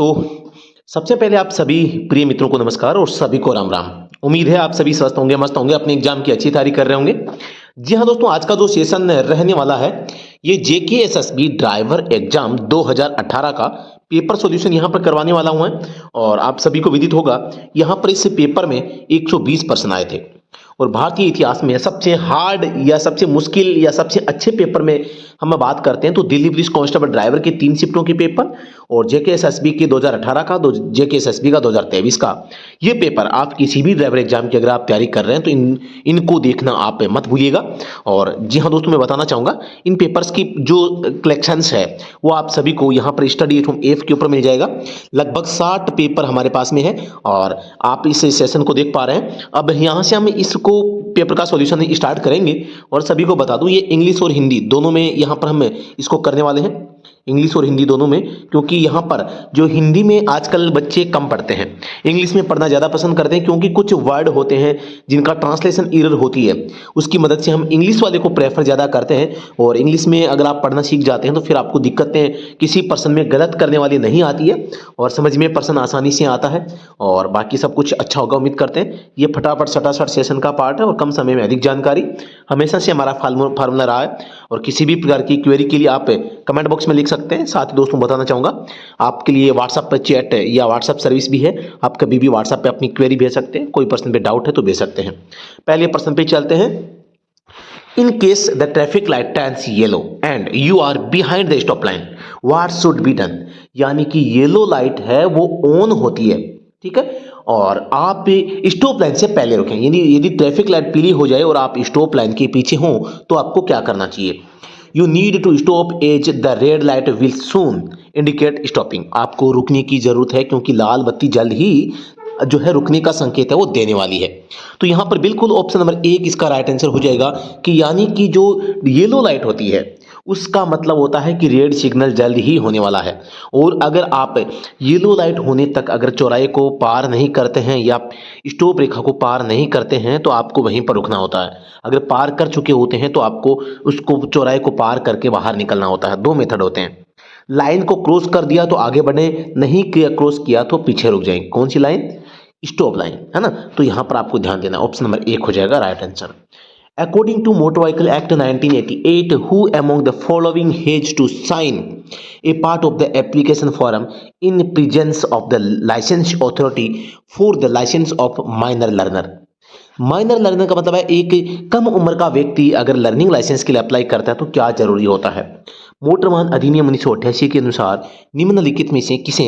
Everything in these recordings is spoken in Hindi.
तो सबसे पहले आप सभी प्रिय मित्रों को नमस्कार और सभी को राम राम। उम्मीद है आप सभी स्वस्थ होंगे, मस्त होंगे, अपने एग्जाम की अच्छी तैयारी कर रहे होंगे। जी हाँ दोस्तों, आज का जो सेशन रहने वाला है ये जेकेएसएसबी ड्राइवर एग्जाम 2018 का पेपर सॉल्यूशन यहाँ पर करवाने वाला हूँ मैं। और आप सभी को विदित होगा यहाँ पर इस पेपर में 120 प्रश्न आए थे। और भारतीय इतिहास में सबसे हार्ड या सबसे मुश्किल या सबसे अच्छे पेपर में हम बात करते हैं तो दिल्ली पुलिस कांस्टेबल ड्राइवर के 3 शिफ्टों के पेपर और जेकेएसएसबी के 2018 का, जेकेएसएसबी का 2023 का। ये पेपर आप किसी भी ड्राइवर एग्जाम की अगर आप तैयारी कर रहे हैं तो इनको देखना आप मत भूलिएगा। और जी हाँ दोस्तों, मैं बताना चाहूँगा इन पेपर्स की जो कलेक्शंस है वो आप सभी को यहाँ पर study@home के ऊपर मिल जाएगा। लगभग 60 पेपर हमारे पास में है और आप इस सेशन को देख पा रहे हैं। अब यहाँ से हम इसको पेपर का सॉल्यूशन स्टार्ट करेंगे। और सभी को बता दूं ये इंग्लिश और हिंदी दोनों में यहाँ पर हम इसको करने वाले हैं, इंग्लिश और हिंदी दोनों में, क्योंकि यहाँ पर जो हिंदी में आजकल बच्चे कम पढ़ते हैं, इंग्लिश में पढ़ना ज़्यादा पसंद करते हैं, क्योंकि कुछ वर्ड होते हैं जिनका ट्रांसलेशन एरर होती है, उसकी मदद से हम इंग्लिश वाले को प्रेफर ज़्यादा करते हैं। और इंग्लिश में अगर आप पढ़ना सीख जाते हैं तो फिर आपको दिक्कतें किसी पर्सन में गलत करने वाली नहीं आती है और समझ में पर्सन आसानी से आता है और बाकी सब कुछ अच्छा होगा, उम्मीद करते हैं। ये फटाफट सटासट सेशन का पार्ट है और कम समय में अधिक जानकारी हमेशा से हमारा फार्मूला रहा है। और किसी भी प्रकार की क्वेरी के लिए आप कमेंट बॉक्स में लिख सकते हैं। साथ ही दोस्तों बताना चाहूँगा आपके लिए व्हाट्सएप पर चैट या व्हाट्सएप सर्विस भी है, आप कभी भी व्हाट्सएप पे अपनी क्वेरी भेज सकते हैं, कोई प्रश्न पे डाउट है तो भेज सकते हैं। पहले प्रश्न पे चलते हैं। In case the traffic light turns yellow and you are behind the stop line, what should be done. यानी कि येलो लाइट है वो ऑन होती है, ठीक है, और आप स्टॉप लाइन से पहले रुकें। यदि ट्रैफिक लाइट पीली हो जाए और आप स्टॉप लाइन के पीछे हों तो आपको क्या करना चाहिए। You need to stop as the red light will soon indicate stopping. आपको रुकने की जरूरत है क्योंकि लाल बत्ती जल्द ही जो है रुकने का संकेत है वो देने वाली है। तो यहाँ पर बिल्कुल ऑप्शन नंबर 1 इसका राइट आंसर हो जाएगा कि यानी कि जो येलो लाइट होती है उसका मतलब होता है कि रेड सिग्नल जल्द ही होने वाला है। और अगर आप येलो लाइट होने तक अगर चौराहे को पार नहीं करते हैं या स्टॉप रेखा को पार नहीं करते हैं तो आपको वहीं पर रुकना होता है। अगर पार कर चुके होते हैं तो आपको उसको चौराहे को पार करके बाहर निकलना होता है। 2 मेथड होते हैं, लाइन को क्रॉस कर दिया तो आगे बढ़े, नहीं क्रॉस किया तो पीछे रुक जाए। कौन सी लाइन? स्टॉप लाइन, है ना। तो यहां पर आपको ध्यान देना, ऑप्शन नंबर 1 हो जाएगा right answer. According to Motor Vehicle Act 1988, who among the following has to sign a part of the application form in presence of the licensed authority for the license of minor learner? Minor learner का मतलब है एक कम उम्र का व्यक्ति अगर लर्निंग लाइसेंस के लिए अप्लाई करता है तो क्या जरूरी होता है। मोटर वाहन अधिनियम 1988 के अनुसार निम्नलिखित में से किसे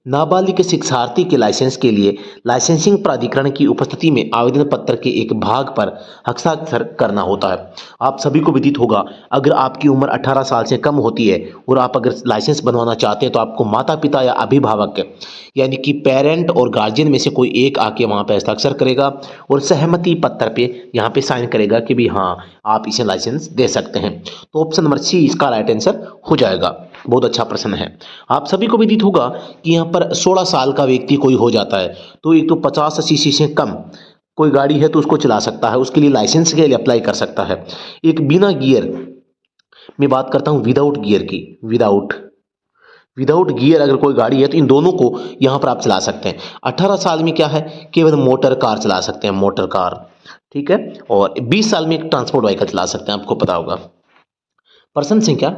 नाबालिग शिक्षार्थी के लाइसेंस के लिए लाइसेंसिंग प्राधिकरण की उपस्थिति में आवेदन पत्र के एक भाग पर हस्ताक्षर करना होता है। आप सभी को विदित होगा अगर आपकी उम्र 18 साल से कम होती है और आप अगर लाइसेंस बनवाना चाहते हैं तो आपको माता पिता या अभिभावक यानी कि पेरेंट और गार्जियन में से कोई एक आके वहाँ पर हस्ताक्षर करेगा और सहमति पत्र पे यहाँ पे साइन करेगा कि भी हाँ आप इसे लाइसेंस दे सकते हैं। तो ऑप्शन नंबर सी इसका राइट आंसर हो जाएगा। बहुत अच्छा प्रश्न है। आप सभी को विदित होगा कि यहाँ पर 16 साल का व्यक्ति कोई हो जाता है तो एक तो 50 सीसी से कम कोई गाड़ी है तो उसको चला सकता है, उसके लिए लाइसेंस के लिए अप्लाई कर सकता है। एक बिना गियर, मैं बात करता हूँ विदाउट गियर की, विदाउट गियर अगर कोई गाड़ी है तो इन दोनों को यहाँ पर आप चला सकते हैं। 18 साल में क्या है, केवल मोटर कार चला सकते हैं, मोटर कार, ठीक है। और 20 साल में एक ट्रांसपोर्ट व्हीकल चला सकते हैं, आपको पता होगा। प्रश्न संख्या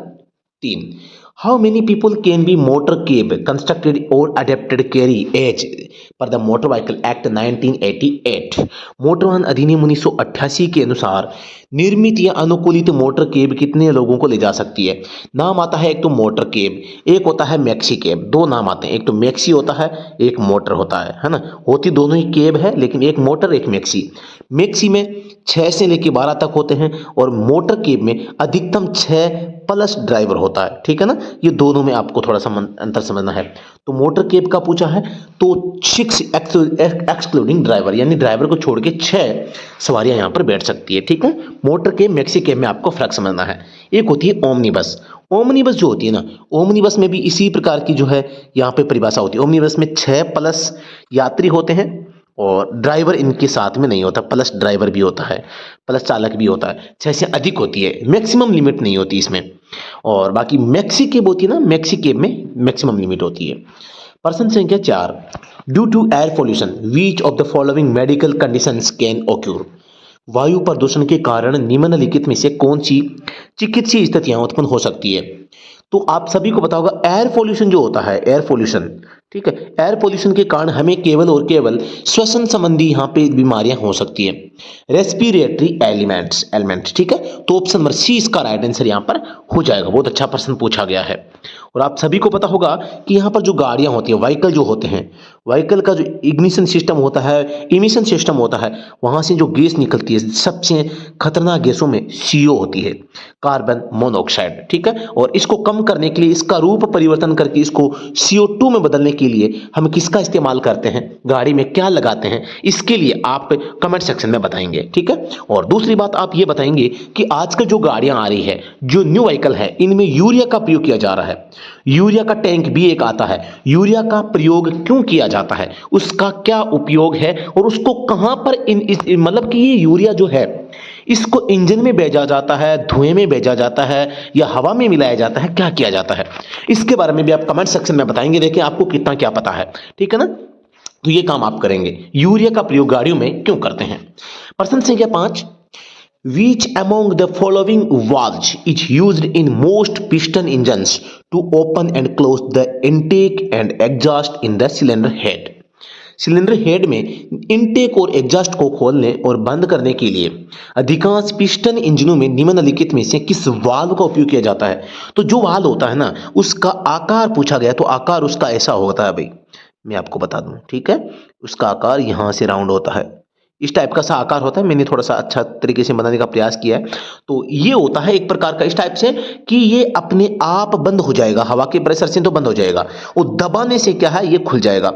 3, how many people can be motor cab constructed और adapted carry as per the motor vehicle act 1988। मोटर वाहन अधिनियम 1988 के अनुसार निर्मित या अनुकूलित मोटर केब कितने लोगों को ले जा सकती है। नाम आता है एक तो मोटर केब, एक होता है मैक्सी केब। 2 नाम आते हैं, एक तो मैक्सी होता है, एक मोटर होता है ना। होती दोनों ही केब है लेकिन एक मोटर एक मैक्सी। मैक्सी में 6 से लेकर 12 तक होते हैं और मोटर केब में अधिकतम 6 प्लस ड्राइवर होता है, ठीक है ना। ये दोनों में आपको थोड़ा सा अंतर समझना है। तो मोटर केब का पूछा है तो 6 एक्सक्लूडिंग ड्राइवर, यानी ड्राइवर को छोड़ के 6 सवारियां यहां पर बैठ सकती है, ठीक है। मोटर केब मैक्सी केब में आपको फर्क समझना है। एक होती है ओमनी बस जो होती है ना, ओमनी बस में भी इसी प्रकार की जो है यहाँ पे परिभाषा होती है। ओमनी बस में 6 प्लस यात्री होते हैं और ड्राइवर इनके साथ में नहीं होता, प्लस ड्राइवर भी होता है, प्लस चालक भी होता है। 6 से अधिक होती है, मैक्सिमम लिमिट नहीं होती इसमें। और बाकी मैक्सी केब होती है ना, मैक्सी केब में मैक्सिमम लिमिट होती है। प्रश्न संख्या 4, due to air pollution which of the following medical conditions can occur. वायु प्रदूषण के कारण निम्नलिखित में से कौन सी चिकित्सीय स्थितियां उत्पन्न हो सकती है। तो आप सभी को पता होगा एयर पोल्यूशन जो होता है, एयर पोल्यूशन, ठीक है, एयर पोल्यूशन के कारण हमें केवल और केवल श्वसन संबंधी यहाँ पे बीमारियां हो सकती है, रेस्पिरेटरी एलिमेंट्स, ठीक है। तो ऑप्शन नंबर सी इसका राइट आंसर यहाँ पर हो जाएगा। बहुत अच्छा प्रश्न पूछा गया है। और आप सभी को पता होगा कि यहाँ पर जो गाड़ियां होती हैं, व्हीकल जो होते हैं, व्हीकल का जो इग्निशन सिस्टम होता है, इमिशन सिस्टम होता है, वहां से जो गैस निकलती है, सबसे खतरनाक गैसों में CO होती है, कार्बन मोनोऑक्साइड, ठीक है। और इसको कम करने के लिए, इसका रूप परिवर्तन करके इसको CO2 में बदलने के लिए हम किसका इस्तेमाल करते हैं, गाड़ी में क्या लगाते हैं, इसके लिए आप कमेंट सेक्शन में बताएंगे, ठीक है। और दूसरी बात आप ये बताएंगे कि आजकल जो गाड़ियां आ रही है, जो न्यू व्हीकल है, इनमें यूरिया का प्रयोग किया जा रहा है। यूरिया का टैंक भी एक आता है। यूरिया का प्रयोग क्यों किया जाता है, उसका क्या उपयोग है, और उसको कहां पर मतलब कि ये यूरिया जो है, इसको इंजन में भेजा जाता है, धुएं में भेजा जाता है, या हवा में मिलाया जाता है, क्या किया जाता है, इसके बारे में भी आप कमेंट सेक्शन में बताएंगे। देखिए आपको कितना क्या पता है, ठीक है ना। तो ये काम आप करेंगे, यूरिया का प्रयोग गाड़ियों में क्यों करते हैं। प्रश्न संख्या 5, which among the following valves is used in most piston engines to open and close the intake and exhaust in the cylinder head। Cylinder head में इनटेक और एग्जॉस्ट को खोलने और बंद करने के लिए अधिकांश पिस्टन इंजनों में निम्नलिखित में से किस वाल्व का उपयोग किया जाता है। तो जो वाल्व होता है ना, उसका आकार पूछा गया, तो आकार उसका ऐसा होता है भाई, मैं आपको बता दूं, ठीक है। उसका आकार यहां से राउंड होता है, इस टाइप का सा आकार होता है। मैंने थोड़ा सा अच्छा तरीके से बनाने का प्रयास किया है। तो ये होता है एक प्रकार का इस टाइप से कि ये अपने आप बंद हो जाएगा, हवा के प्रेशर से तो बंद हो जाएगा, और दबाने से क्या है, ये खुल जाएगा।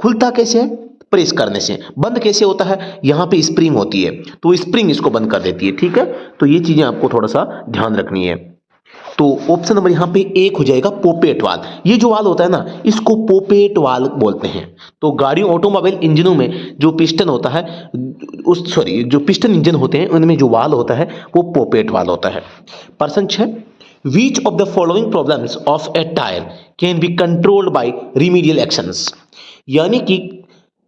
खुलता कैसे है, प्रेस करने से। बंद कैसे होता है, यहाँ पे स्प्रिंग होती है, तो स्प्रिंग इसको बंद कर देती है, ठीक है। तो ये चीजें आपको थोड़ा सा ध्यान रखनी है। तो ऑप्शन नंबर यहाँ पे 1 हो जाएगा, पोपेट वाल्व। ये जो वाल्व होता है ना, इसको पोपेट वाल्व बोलते हैं। तो गाड़ियों, ऑटोमोबाइल इंजनों में जो पिस्टन होता है, जो पिस्टन इंजन होते हैं, उनमें जो वाल्व होता है वो पोपेट वाल्व होता है। प्रश्न 6, which of the following problems of a tire can be controlled by remedial actions। यानी कि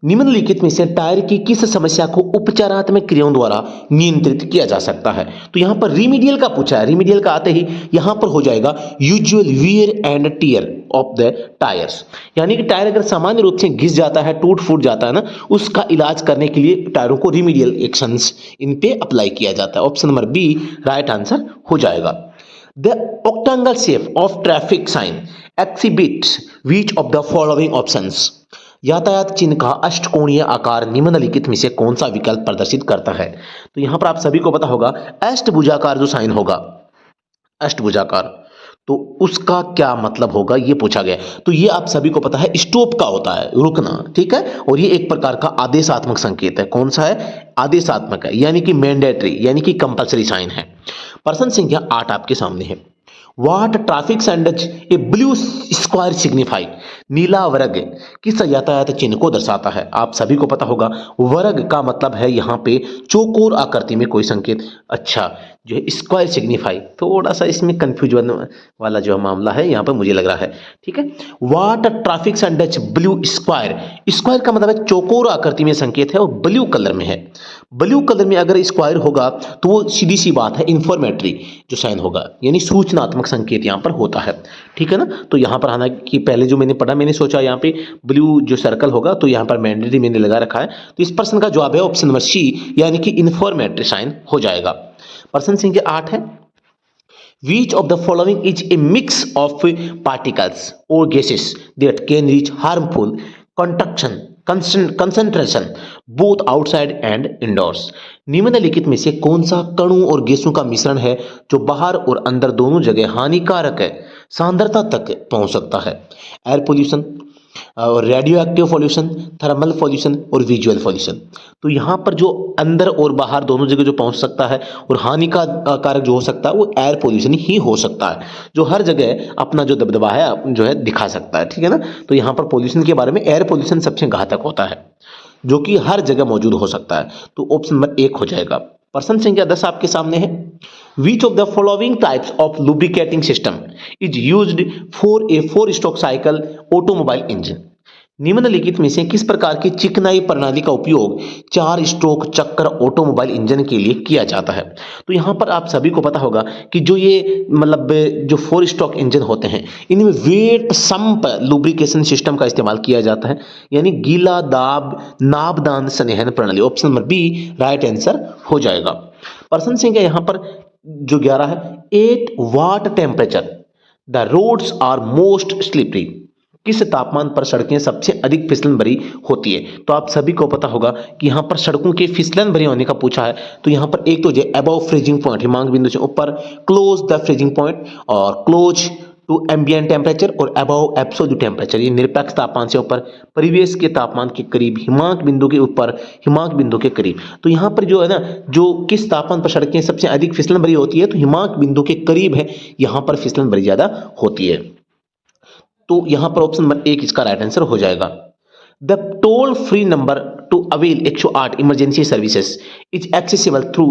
निम्नलिखित में से टायर की किस समस्या को उपचारात्मक क्रियाओं द्वारा नियंत्रित किया जा सकता है। तो यहां पर रिमीडियल का पूछा है। रिमीडियल का आते ही यहां पर हो जाएगा usual wear and tear of the tyres. यानी कि टायर अगर सामान्य रूप से घिस जाता है, टूट फूट जाता है ना, उसका इलाज करने के लिए टायरों को रिमीडियल एक्शंस इन पे अप्लाई किया जाता है। Option number B right answer हो जाएगा। The octagonal shape of traffic sign exhibits which of the following options. यातायात चिन्ह का अष्टकोणीय आकार निम्नलिखित में से कौन सा विकल्प प्रदर्शित करता है। तो यहां पर आप सभी को पता होगा, अष्टभुजाकार जो साइन होगा, अष्टभुजाकार, तो उसका क्या मतलब होगा, ये पूछा गया। तो ये आप सभी को पता है, स्टॉप का होता है, रुकना, ठीक है। और ये एक प्रकार का आदेशात्मक संकेत है। कौन सा है, आदेशात्मक है, यानी कि मैंडेटरी, यानी कि कंपल्सरी साइन है। प्रश्न संख्या 8 आपके सामने है। What traffic sign does a blue square signify। नीला वर्ग किस यातायात चिन्ह को दर्शाता है। आप सभी को पता होगा, वर्ग का मतलब है यहाँ पे चौकोर आकृति में कोई संकेत। अच्छा, जो है स्क्वायर सिग्निफाई, थोड़ा सा इसमें कंफ्यूजन वाला जो मामला है यहाँ पर मुझे लग रहा है, ठीक है। What traffic sign does blue square. Square का मतलब है चौकोर आकृति में संकेत है और ब्लू कलर में है। ब्लू कलर में अगर स्क्वायर होगा तो वो सीधी सी बात है इंफॉर्मेटरी जो साइन होगा, यानी सूचनात्मक संकेत यहाँ पर होता है, ठीक है ना। तो यहाँ पर हालांकि पहले जो मैंने पढ़ा, मैंने सोचा यहाँ पे ब्लू जो सर्कल होगा तो यहाँ पर मैंडेटरी मैंने लगा रखा है। तो इस प्रश्न का जवाब है ऑप्शन नंबर सी, यानी कि इंफॉर्मेटरी साइन हो जाएगा। प्रश्न संख्या 8 है। Which of the following is a mix of particles or gases that can reach harmful concentration both outside and indoors। निम्नलिखित में से कौन सा कणों और गैसों का मिश्रण है जो बाहर और अंदर दोनों जगह हानिकारक है सांद्रता तक पहुंच सकता है। एयर पोल्यूशन और radio active pollution, thermal pollution और विजुअल पॉल्यूशन। तो यहाँ पर जो अंदर और बाहर दोनों जगह जो पहुंच सकता है और हानिकारक जो हो सकता है वो एयर पोल्यूशन ही हो सकता है, जो हर जगह अपना जो दबदबा है जो है दिखा सकता है, ठीक है ना। तो यहाँ पर पोल्यूशन के बारे में एयर पोल्यूशन सबसे घातक होता है, जो कि हर जगह मौजूद हो सकता है। तो ऑप्शन नंबर 1 हो जाएगा। प्रश्न संख्या 10 आपके सामने है। Which of the following types of lubricating system is used for a 4-stroke cycle automobile engine। निम्नलिखित में से किस प्रकार की चिकनाई प्रणाली का उपयोग 4 स्ट्रोक चक्कर ऑटोमोबाइल इंजन के लिए किया जाता है? तो यहाँ पर आप सभी को पता होगा कि जो ये मतलब जो 4 स्ट्रोक इंजन होते हैं इनमें वेट सम्प लुब्रिकेशन सिस्टम का इस्तेमाल किया जाता है, यानी गीला दाब नाबदान संवहन प्रणाली। Option number B right answer हो जाएगा। प्रश्न संख्या यहाँ पर जो 11 है, at what temperature the roads are most slippery. किस तापमान पर सड़कें सबसे अधिक फिसलन भरी होती है? तो आप सभी को पता होगा कि यहाँ पर सड़कों के फिसलन भरी होने का पूछा है, तो यहाँ पर एक तो जो अबव फ्रीजिंग पॉइंट हिमांक बिंदु से ऊपर, क्लोज द फ्रीजिंग पॉइंट और क्लोज टू एम्बिएंट टेम्परेचर और अबव एब्सोल्यूट टेम्परेचर, ये निरपेक्ष तापमान से ऊपर परिवेश के तापमान के करीब, हिमांक बिंदु के ऊपर हिमांक बिंदु के करीब। तो यहाँ पर जो है ना, जो किस तापमान पर सड़कें सबसे अधिक फिसलन भरी होती है, तो हिमांक बिंदु के करीब है, यहाँ पर फिसलन भरी ज्यादा होती है। तो यहां पर ऑप्शन नंबर 1 इसका राइट आंसर हो जाएगा। The toll free number two avail 108 emergency services is accessible through,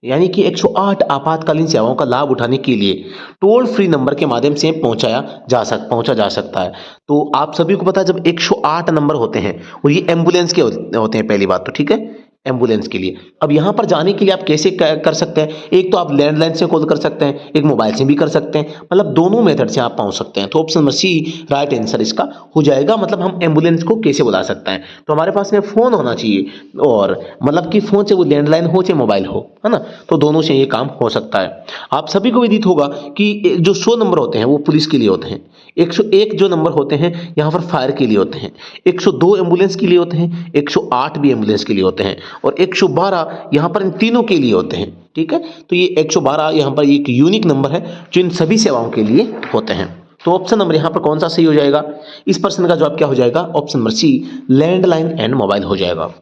यानी कि 108 आपातकालीन सेवाओं का लाभ उठाने के लिए टोल फ्री नंबर के माध्यम से पहुंचा जा सकता है। तो आप सभी को पता है जब 108 नंबर होते हैं और ये एम्बुलेंस के होते हैं, पहली बात तो ठीक है, एम्बुलेंस के लिए। अब यहां पर जाने के लिए आप कैसे कर सकते हैं? एक तो आप लैंडलाइन से कॉल कर सकते हैं, एक मोबाइल से भी कर सकते हैं, मतलब दोनों मेथड से आप पहुंच सकते हैं। तो option number C right answer इसका हो जाएगा। मतलब हम एम्बुलेंस को कैसे बुला सकते हैं? तो हमारे पास में फोन होना चाहिए, और मतलब कि फोन से वो लैंडलाइन हो चाहे मोबाइल हो, है ना, तो दोनों से ये काम हो सकता है। आप सभी को विदित होगा कि जो 100 नंबर होते हैं वो पुलिस के लिए होते हैं, 101 जो नंबर होते हैं यहाँ पर फायर के लिए होते हैं, 102 एम्बुलेंस के लिए होते हैं, 108 भी एम्बुलेंस के लिए होते हैं, और 112 यहाँ पर इन तीनों के लिए होते हैं। ठीक है, तो ये 112 यहाँ पर एक यूनिक नंबर है जो इन सभी सेवाओं के लिए होते हैं। तो ऑप्शन नंबर यहाँ पर कौन सा सही हो जाएगा? इस प्रश्न का जवाब क्या हो जाएगा? Option number C landline and mobile हो जाएगा।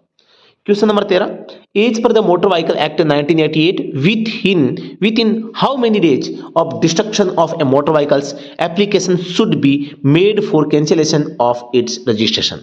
Question number 13, as per the motor vehicle act 1988 within how many days of destruction of a motor vehicles application should be made for cancellation of its registration.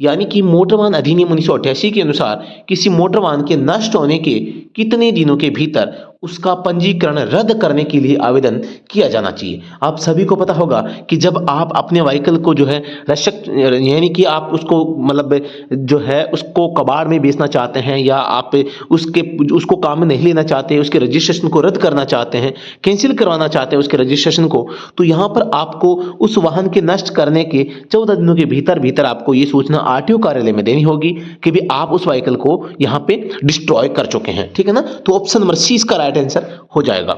यानी कि मोटर वाहन अधिनियम 1988 के अनुसार किसी मोटर वाहन के नष्ट होने के कितने दिनों के भीतर उसका पंजीकरण रद्द करने के लिए आवेदन किया जाना चाहिए। आप सभी को पता होगा कि जब आप अपने व्हीकल को जो है रक्षक, यानी कि आप उसको मतलब जो है उसको कबाड़ में बेचना चाहते हैं, या आप उसको काम में नहीं लेना चाहते, उसके रजिस्ट्रेशन को रद्द करना चाहते हैं, कैंसिल करवाना चाहते हैं उसके रजिस्ट्रेशन को, तो यहाँ पर आपको उस वाहन के नष्ट करने के 14 दिनों के भीतर आपको ये सूचना आरटीओ कार्यालय में देनी होगी कि भी आप उस व्हीकल को यहाँ पे डिस्ट्रॉय कर चुके हैं। ठीक है ना, तो ऑप्शन नंबर सी इसका राइट आंसर हो जाएगा।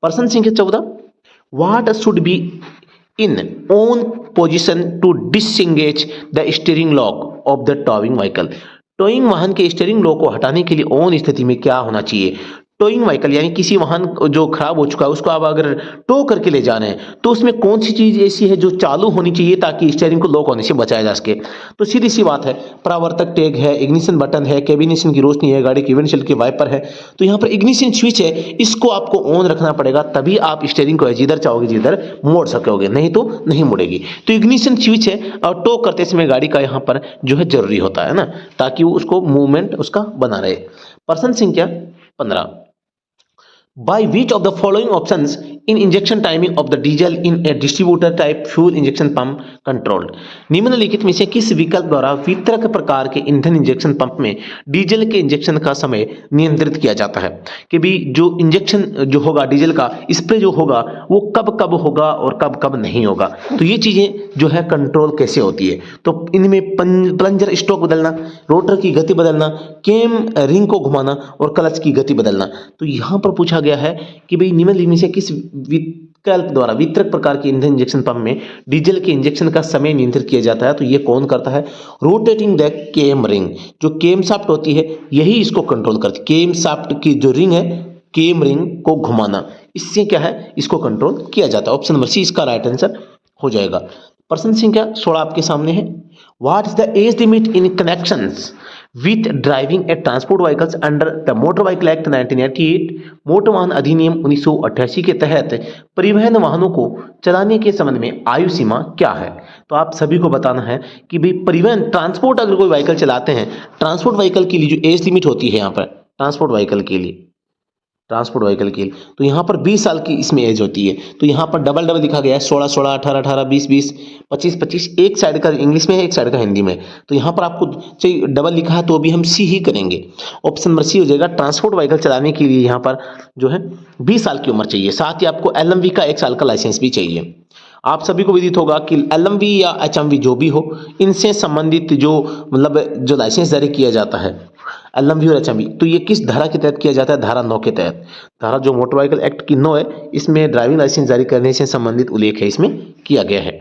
प्रश्न संख्या 14, what should be in on position to disengage the steering lock of the towing vehicle. Towing वाहन के स्टीयरिंग लॉक को हटाने के लिए ऑन स्थिति में क्या होना चाहिए? टोइंग व्हीकल यानी किसी वाहन जो खराब हो चुका है उसको आप अगर टो करके ले जाना है तो उसमें कौन सी चीज ऐसी है जो चालू होनी चाहिए ताकि स्टीयरिंग को लॉक होने से बचाया जा सके? तो सीधी सी बात है, परावर्तक टैग है, इग्निशन बटन है, कैबिनेशन की रोशनी है, गाड़ी की विंडशील्ड के वाइपर है। तो यहाँ पर इग्निशन स्विच है, इसको आपको ऑन रखना पड़ेगा, तभी आप स्टीयरिंग को जिधर चाहोगे जिधर मोड़ सकोगे, नहीं तो नहीं मुड़ेगी। तो इग्निशन स्विच है और टो करते समय गाड़ी का यहाँ पर जो है जरूरी होता है ना, ताकि वो उसको मूवमेंट उसका बना रहे। प्रश्न संख्या 15, by which of the following options in injection timing of the diesel in a distributor type fuel injection pump controlled? निम्नलिखित में से किस विकल्प द्वारा वितरक प्रकार के ईंधन इंजेक्शन पंप में डीजल के इंजेक्शन का समय नियंत्रित किया जाता है? कि भी जो इंजेक्शन जो होगा डीजल का स्प्रे जो होगा वो कब कब होगा और कब कब नहीं होगा, तो ये चीजें जो है कंट्रोल कैसे होती है? तो इनमें प्लंजर स्ट्रोक बदलना, रोटर की गति बदलना, केम रिंग को घुमाना और क्लच की गति बदलना। तो यहां पर पूछा गया है कि भाई निम्नलिखित में से किस विकल्प द्वारा वितरक प्रकार के ईंधन इंजेक्शन पंप में डीजल के इंजेक्शन का समय नियंत्रित किया जाता है? तो ये कौन करता है? रोटेटिंग द केम रिंग, जो केम शाफ्ट होती है यही इसको कंट्रोल करती है। केम शाफ्ट की जो रिंग है, केम रिंग को घुमाना, इससे क्या है इसको कंट्रोल किया जाता है। ऑप्शन नंबर सी इसका राइट आंसर हो जाएगा। प्रश्न संख्या 16 आपके सामने है, what is the age limit in connections with driving A transport vehicles under the motor vehicle act 1988? मोटर वाहन अधिनियम 1988 के तहत परिवहन वाहनों को चलाने के संबंध में आयु सीमा क्या है? तो आप सभी को बताना है कि भाई परिवहन ट्रांसपोर्ट अगर कोई व्हीकल चलाते हैं, ट्रांसपोर्ट व्हीकल के लिए जो एज लिमिट होती है यहाँ पर ट्रांसपोर्ट व्हीकल के लिए ट्रांसपोर्ट व्हीकल के लिए। तो यहाँ पर 20 साल की इसमें एज होती है। तो यहाँ पर डबल डबल लिखा गया है, 16 16, 18 18, 20 20, 25 25, एक साइड का इंग्लिश में है, एक साइड का हिंदी में। तो यहाँ पर आपको चाहिए डबल लिखा है तो भी हम सी ही करेंगे। ऑप्शन नंबर सी हो जाएगा। ट्रांसपोर्ट व्हीकल चलाने के लिए यहाँ पर जो है 20 साल की उम्र चाहिए। साथ ही आपको LMV का 1 साल का लाइसेंस भी चाहिए। आप सभी को विदित होगा कि LMV या HMV जो भी हो, इनसे संबंधित जो मतलब जो लाइसेंस जारी किया जाता है LMV और HMV, तो ये किस धारा के तहत किया जाता है? धारा 9 के तहत। धारा जो मोटर व्हीकल एक्ट की 9 है, इसमें ड्राइविंग लाइसेंस जारी करने से संबंधित उल्लेख है, इसमें किया गया है।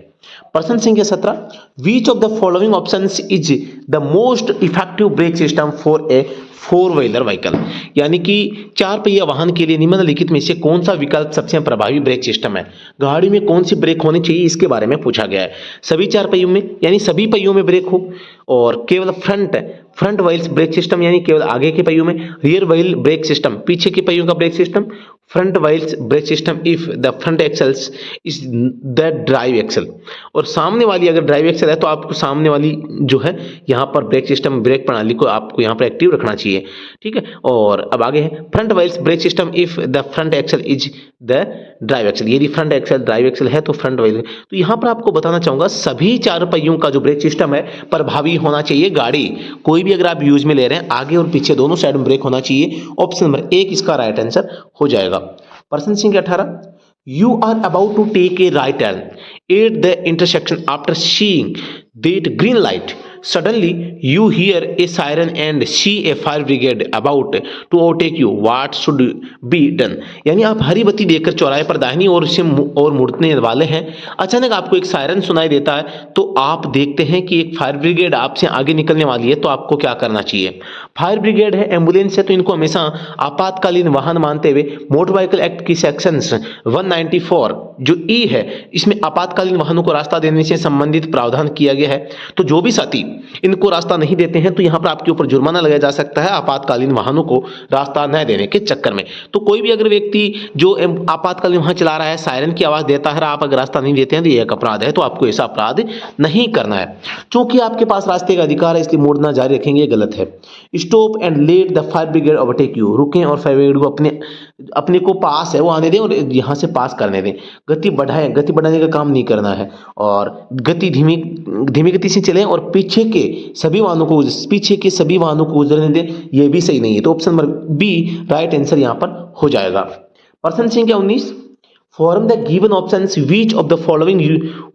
प्रश्न संख्या 17, विच of the following options is the most effective brake system for a 4 wheeler vehicle, यानी कि 4 पहिया वाहन के लिए निम्नलिखित में से कौन सा विकल्प सबसे प्रभावी ब्रेक सिस्टम है? गाड़ी में कौन सी ब्रेक होनी चाहिए, इसके बारे में पूछा गया है। सभी 4 पहियों में, यानी सभी पहियों में ब्रेक हो, और केवल फ्रंट व्हील्स ब्रेक सिस्टम, यानी केवल आगे के पहियों में। रियर व्हील ब्रेक सिस्टम, पीछे के पहियों का brake system. Front wheels brake system if the front axles is the drive axle, और सामने वाली अगर ड्राइव एक्सेल है तो आपको सामने वाली जो है यहाँ पर ब्रेक सिस्टम, ब्रेक प्रणाली को आपको यहाँ पर एक्टिव रखना चाहिए। ठीक है, और अब आगे है front wheels brake system if the front axle is the drive axle, यदि फ्रंट एक्सेल ड्राइव एक्सेल है तो फ्रंट व्हील। तो यहाँ पर आपको बताना चाहूंगा सभी 4 पहियों का जो ब्रेक सिस्टम है प्रभावी होना चाहिए। गाड़ी कोई भी अगर आप यूज में ले रहे हैं, आगे और पीछे दोनों साइड में ब्रेक होना चाहिए। ऑप्शन नंबर 1 इसका राइट आंसर हो जाएगा। प्रश्न संख्या 18, you are about to take a right turn at the intersection after seeing that green light, suddenly you hear a siren and see a fire brigade about to overtake you, what should be done? यानी आप हरी बत्ती देखकर चौराहे पर दाहिनी ओर से और मुड़ने वाले हैं, अचानक आपको एक सायरन सुनाई देता है, तो आप देखते हैं कि एक फायर ब्रिगेड आपसे आगे निकलने वाली है, तो आपको क्या करना चाहिए? फायर ब्रिगेड है, एम्बुलेंस है, तो इनको हमेशा आपातकालीन वाहन मानते हुए मोटर व्हीकल एक्ट की सेक्शन 194 जो ई है, इसमें आपातकालीन वाहनों को रास्ता देने से संबंधित प्रावधान किया गया है। तो जो भी साथी इनको रास्ता नहीं देते हैं, तो यहाँ पर आपके ऊपर जुर्माना लगाया जा सकता है आपातकालीन वाहनों को रास्ता न देने के चक्कर में। तो कोई भी अगर व्यक्ति जो आपातकालीन वाहन चला रहा है, सायरन की आवाज देता है, आप अगर रास्ता नहीं देते हैं तो यह एक अपराध है, तो आपको ऐसा अपराध नहीं करना है। क्योंकि आपके पास रास्ते का अधिकार है, इसलिए मोड़ना जारी रखेंगे, ये गलत है। Stop and let the fire brigade overtake you, रुकें और फायर ब्रिगेड को अपने को पास है वो आने दें और यहाँ से पास करने दें। गति बढ़ाएं, गति बढ़ाने का काम नहीं करना है, और गति धीमी गति से चलें और पीछे के सभी वाहनों को गुजरने दें, ये भी सही नहीं है। तो option number B right answer यहाँ पर हो जाएगा। प्रश्न संख्या 19, from the given options which of the following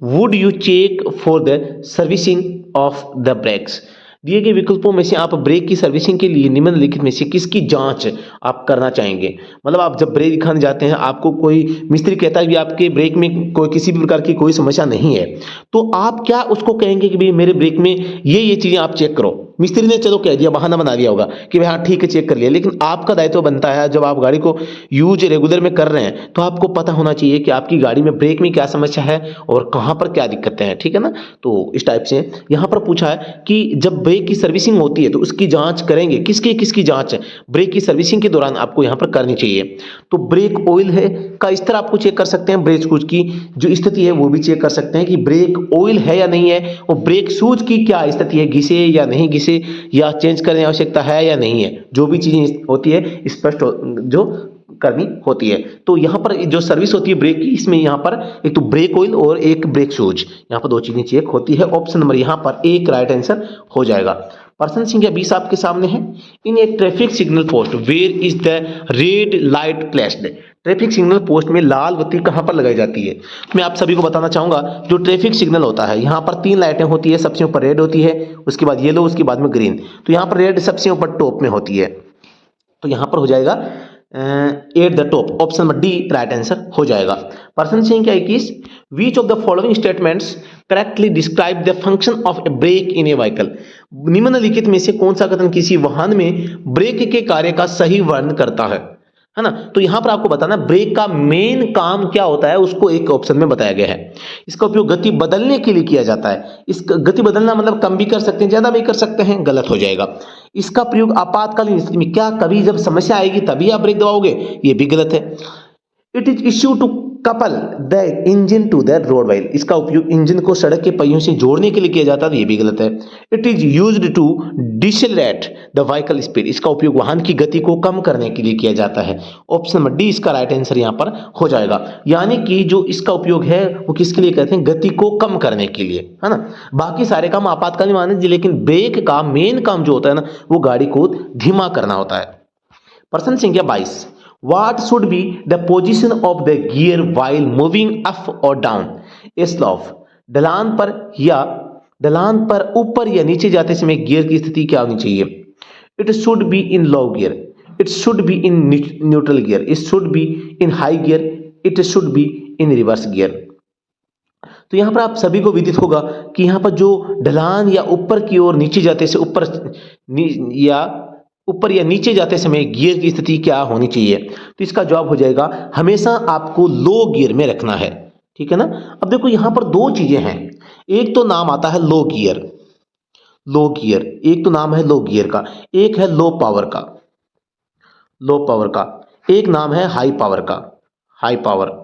would you check for the servicing of the brakes, दिए गए विकल्पों में से आप ब्रेक की सर्विसिंग के लिए निम्नलिखित में से किसकी जांच आप करना चाहेंगे? मतलब आप जब ब्रेक दिखाने जाते हैं, आपको कोई मिस्त्री कहता है कि आपके ब्रेक में कोई किसी भी प्रकार की कोई समस्या नहीं है, तो आप क्या उसको कहेंगे कि भाई मेरे ब्रेक में ये चीजें आप चेक करो? मिस्त्री ने चलो कह दिया, बहाना बना दिया होगा कि भाई हाँ ठीक है चेक कर लिया, लेकिन आपका दायित्व बनता है जब आप गाड़ी को यूज रेगुलर में कर रहे हैं, तो आपको पता होना चाहिए कि आपकी गाड़ी में ब्रेक में क्या समस्या है और कहाँ पर क्या दिक्कतें हैं। ठीक है ना? तो इस टाइप से यहाँ पर पूछा है कि जब ब्रेक की सर्विसिंग होती है तो उसकी जांच करेंगे, किसकी जांच है ब्रेक की सर्विसिंग के दौरान आपको यहाँ पर करनी चाहिए। तो ब्रेक ऑयल है का स्तर आपको चेक कर सकते हैं, ब्रेक शूज की जो स्थिति है वो भी चेक कर सकते हैं कि ब्रेक ऑयल है या नहीं है, और ब्रेक शूज की क्या स्थिति है, घिसे या नहीं घिसे, या चेंज करने की आवश्यकता है या नहीं है, जो भी चीजें होती है स्पष्ट जो करनी होती है। तो यहाँ पर जो सर्विस होती है ब्रेक की, इसमें यहाँ पर एक तो ब्रेक ऑयल और एक ब्रेक शूज, यहाँ पर 2 चीजें चेक होती है। ऑप्शन नंबर यहाँ पर 1 राइट आंसर हो जाएगा। प्रश्न संख्या 20 आपके सामने है, in a traffic signal post where is the red light placed, traffic signal post में लाल बत्ती कहां पर लगाई जाती है? मैं आप सभी को बताना चाहूंगा, जो ट्रैफिक सिग्नल होता है यहाँ पर 3 लाइटें होती है, सबसे ऊपर रेड होती है, उसके बाद येलो, उसके बाद में ग्रीन। तो यहाँ पर रेड सबसे ऊपर टॉप में होती है, तो यहाँ पर हो जाएगा at the top, option number D right answer हो जाएगा। प्रश्न संख्या 21, which of the following statements correctly describe the function of a brake in a vehicle, निम्नलिखित में से कौन सा कथन किसी वाहन में ब्रेक के कार्य का सही वर्णन करता है ना? तो यहां पर आपको बताना ब्रेक का मेन काम क्या होता है, उसको एक ऑप्शन में बताया गया है। इसका उपयोग गति बदलने के लिए किया जाता है। इस गति बदलना मतलब कम भी कर सकते हैं, ज्यादा भी कर सकते हैं, गलत हो जाएगा। इसका प्रयोग आपातकालीन स्थिति में, क्या कभी जब समस्या आएगी तभी आप ब्रेक दबाओगे? ये भी गलत है। It is used to couple the engine to the road wheel, इसका उपयोग इंजन को सड़क के पहियों से जोड़ने के लिए किया जाता है, तो ये भी गलत है। It is used to decelerate the vehicle speed, इसका उपयोग वाहन की गति को कम करने के लिए किया जाता है। ऑप्शन नंबर डी इसका राइट आंसर यहाँ पर हो जाएगा। यानी कि जो इसका उपयोग है वो किसके लिए कहते हैं, गति को कम करने के लिए, है ना। बाकी सारे काम आपातकालीन वाहन, लेकिन ब्रेक का मेन काम जो होता है ना वो गाड़ी को धीमा करना होता है। प्रश्न संख्या 22, What should be the position of the gear while moving up or down a slope? ढलान पर या ढलान पर ऊपर या नीचे जाते समय गियर की स्थिति क्या होनी चाहिए? It should be in low gear, it should be in neutral gear, it should be in high gear, it should be in reverse gear। तो यहाँ पर आप सभी को विदित होगा कि यहाँ पर जो ढलान या ऊपर की ओर नीचे जाते से ऊपर या नीचे जाते समय गियर की स्थिति क्या होनी चाहिए? तो इसका जवाब हो जाएगा हमेशा आपको लो गियर में रखना है, ठीक है ना। अब देखो यहाँ पर दो चीजें हैं, एक तो नाम आता है लो गियर, लो गियर, एक तो नाम है लो गियर का, एक है लो पावर का, लो पावर का, एक नाम है हाई पावर का, हाई पावर,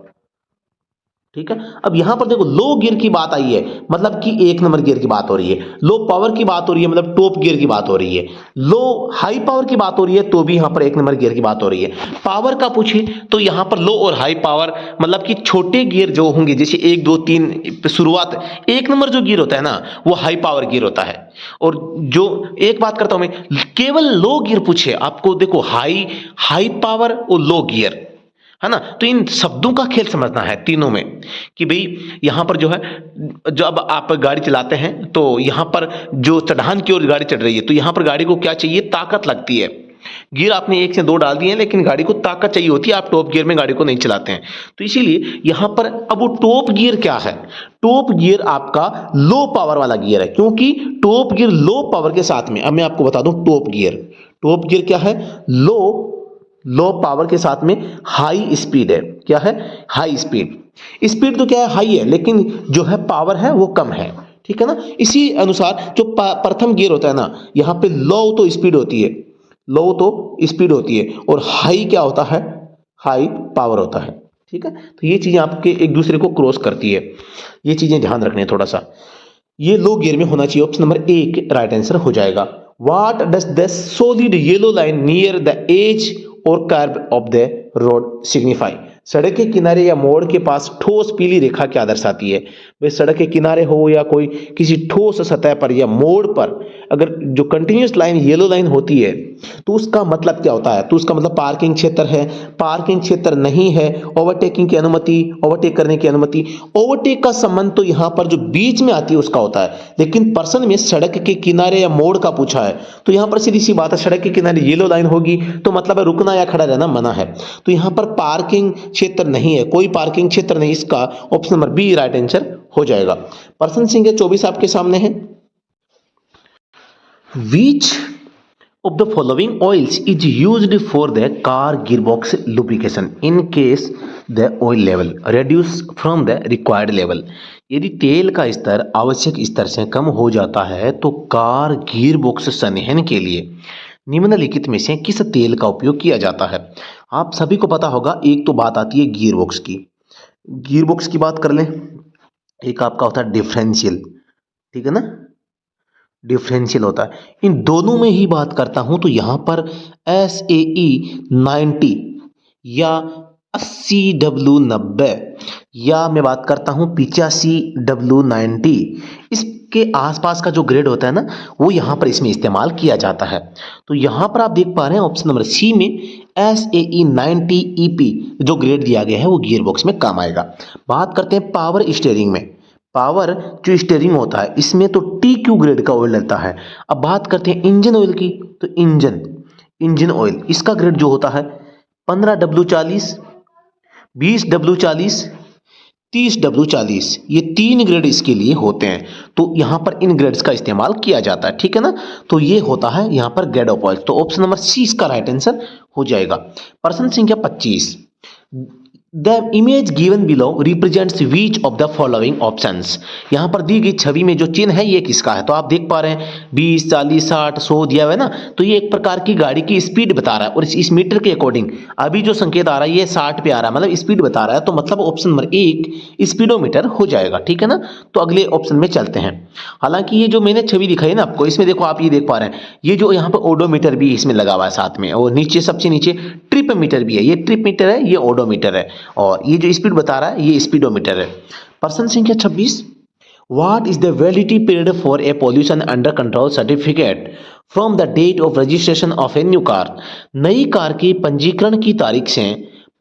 ठीक है। अब यहां पर देखो लो गियर की बात आई है मतलब कि एक नंबर गियर की बात हो रही है, लो पावर की बात हो रही है मतलब टॉप गियर की बात हो रही है, लो हाई पावर की बात हो रही है तो भी यहां पर एक नंबर गियर की बात हो रही है। पावर का पूछे तो यहां पर लो और हाई पावर मतलब कि छोटे गियर जो होंगे जैसे 1 2 3 शुरुआत, एक नंबर जो गियर होता है ना वो हाई पावर गियर होता है। और जो एक बात करता हूं मैं, केवल लो गियर पूछे आपको, देखो हाई पावर और लो गियर, है ना। तो इन शब्दों का खेल समझना है तीनों में कि भाई यहां पर जो है जब आप गाड़ी चलाते हैं तो यहां पर जो चढ़ान की ओर गाड़ी चढ़ रही है तो यहां पर गाड़ी को क्या चाहिए, ताकत लगती है। गियर आपने 1 से 2 डाल दिए हैं लेकिन गाड़ी को ताकत चाहिए होती है, आप टॉप गियर में गाड़ी को नहीं चलाते हैं। तो इसीलिए यहां पर अब वो टॉप गियर क्या है, टॉप गियर आपका लो पावर वाला गियर है, क्योंकि टॉप गियर लो पावर के साथ में, अब मैं आपको बता दूं टॉप गियर क्या है, लो पावर के साथ में हाई स्पीड है। क्या है, हाई स्पीड। स्पीड तो क्या है, हाई है, लेकिन जो है पावर है वो कम है, ठीक है ना। इसी अनुसार जो प्रथम गियर होता है ना, यहाँ पे लो तो स्पीड होती है, लो तो स्पीड होती है और हाई क्या होता है, हाई पावर होता है, ठीक है। तो ये चीजें आपके एक दूसरे को क्रॉस करती है, ये चीजें ध्यान रखनी है थोड़ा सा। ये लो गियर में होना चाहिए, ऑप्शन नंबर 1 राइट आंसर हो जाएगा। What does the solid yellow line near the edge और curve of the road signify? सड़क के किनारे या मोड़ के पास ठोस पीली रेखा क्या दर्शाती है? भाई सड़क के किनारे हो या कोई किसी ठोस सतह पर या मोड़ पर अगर जो कंटिन्यूस लाइन येलो लाइन होती है तो उसका मतलब क्या होता है? तो उसका मतलब पार्किंग क्षेत्र है, पार्किंग क्षेत्र नहीं है, ओवरटेकिंग की अनुमति, ओवरटेक करने की अनुमति। ओवरटेक का संबंध तो यहाँ पर जो बीच में आती है उसका होता है, लेकिन प्रश्न में सड़क के किनारे या मोड़ का पूछा है तो यहाँ पर सीधी सी बात है, सड़क के किनारे येलो लाइन होगी तो मतलब है रुकना या खड़ा रहना मना है। तो यहाँ पर पार्किंग क्षेत्र नहीं है, कोई पार्किंग क्षेत्र नहीं, इसका option number B right answer हो जाएगा। प्रश्न संख्या 24 आपके सामने है। Which of the following oils is used for the car gearbox lubrication in case the oil level reduce from the required level? यदि तेल का स्तर आवश्यक स्तर से कम हो जाता है तो कार गियरबॉक्स संघनन के लिए निम्नलिखित में से किस तेल का उपयोग किया जाता है? आप सभी को पता होगा, एक तो बात आती है गियरबॉक्स की, गियरबॉक्स की बात कर लें, एक आपका होता है डिफरेंशियल, ठीक है ना, डिफरेंशियल होता है। इन दोनों में ही बात करता हूं तो यहां पर SAE 90 या 80W90 या मैं बात करता हूं 85W90, इसके आसपास का जो ग्रेड होता है ना वो यहां पर इसमें इस्तेमाल किया जाता है। तो यहां पर आप देख पा रहे हैं ऑप्शन नंबर सी में SAE 90 EP जो ग्रेड दिया गया है वो गियरबॉक्स में काम आएगा। बात करते हैं पावर स्टीयरिंग में, पावर जो स्टीयरिंग होता है इसमें तो TQ ग्रेड का ऑयल लगता है। अब बात करते हैं इंजन ऑयल की, तो इंजन ऑयल इसका ग्रेड जो होता है 15W40, 20W40, 30W40, ये 3 ग्रेड इसके लिए होते हैं। तो यहां पर इन ग्रेड्स का इस्तेमाल किया जाता है, ठीक है ना। तो ये होता है यहां पर ग्रेड ऑफ ऑयल, तो ऑप्शन नंबर सी इसका राइट आंसर हो जाएगा। प्रश्न संख्या 25, the image given below represents which of the following options. यहाँ पर दी गई छवि में जो चिन्ह है ये किसका है, तो आप देख पा रहे हैं 20, 40, 60, 100 दिया हुआ है ना, तो ये एक प्रकार की गाड़ी की स्पीड बता रहा है और इस मीटर के अकॉर्डिंग अभी जो संकेत आ रहा है ये 60 पे आ रहा है, मतलब स्पीड बता रहा है, तो मतलब ऑप्शन नंबर 1 स्पीडोमीटर हो जाएगा। ठीक है ना, तो अगले ऑप्शन में चलते हैं। हालांकि ये जो मैंने छवि दिखाई है ना आपको, इसमें देखो आप ये देख पा रहे हैं ये जो यहाँ पर ओडोमीटर भी इसमें लगा हुआ है साथ में, और नीचे सबसे नीचे ट्रिप मीटर भी है, ये ट्रिप मीटर है, ये ओडोमीटर है, और ये जो स्पीड बता रहा है ये स्पीडोमीटर है। प्रश्न संख्या 26, what is the validity period for a pollution under control certificate from the date of registration of a new car. नई कार के पंजीकरण की तारीख से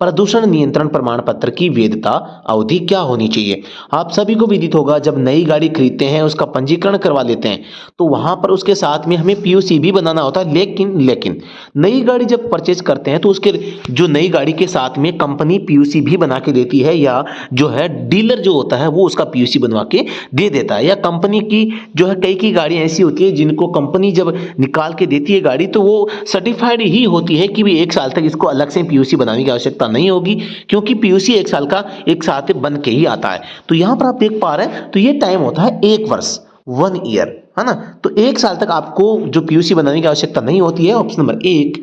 प्रदूषण नियंत्रण प्रमाण पत्र की वैधता अवधि क्या होनी चाहिए। आप सभी को विदित होगा जब नई गाड़ी खरीदते हैं उसका पंजीकरण करवा लेते हैं तो वहां पर उसके साथ में हमें पीयूसी भी बनाना होता है, लेकिन नई गाड़ी जब परचेज करते हैं तो उसके जो नई गाड़ी के साथ में कंपनी पीयूसी भी बना के देती है, या जो है डीलर जो होता है वो उसका पीयूसी बनवा के दे देता है, या कंपनी की जो है कई गाड़ियां ऐसी होती है जिनको कंपनी जब निकाल के देती है गाड़ी तो वो सर्टिफाइड ही होती है कि भी 1 साल तक इसको अलग से पीयूसी बनाने की आवश्यकता नहीं होगी, क्योंकि पीयूसी 1 साल का एक साथ बन के ही आता है। तो यहां पर आप देख पा रहे हैं तो ये टाइम होता है 1 वर्ष, 1 ईयर, है ना, तो 1 साल तक आपको जो पीयूसी बनाने की आवश्यकता नहीं होती है। ऑप्शन नंबर 1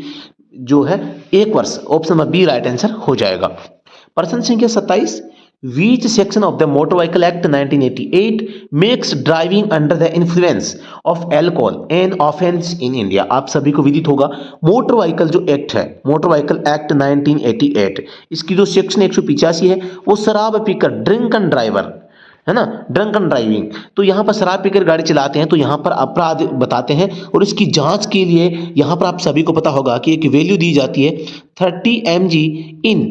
जो है 1 वर्ष, option number B right answer हो जाएगा। प्रश्न संख्या 27, Which section of the Motor Vehicle Act 1988 makes driving under the influence of alcohol an offense in India? आप सभी को विदित होगा मोटर व्हीकल जो एक्ट है, मोटर व्हीकल एक्ट 1988, इसकी जो सेक्शन 185 है वो शराब पीकर ड्रिंक एंड ड्राइवर, है ना, ड्रंक एंड ड्राइविंग, तो यहाँ पर शराब पीकर गाड़ी चलाते हैं तो यहाँ पर अपराध बताते हैं, और इसकी जांच के लिए यहाँ पर आप सभी को पता होगा कि एक वैल्यू दी जाती है 30 mg इन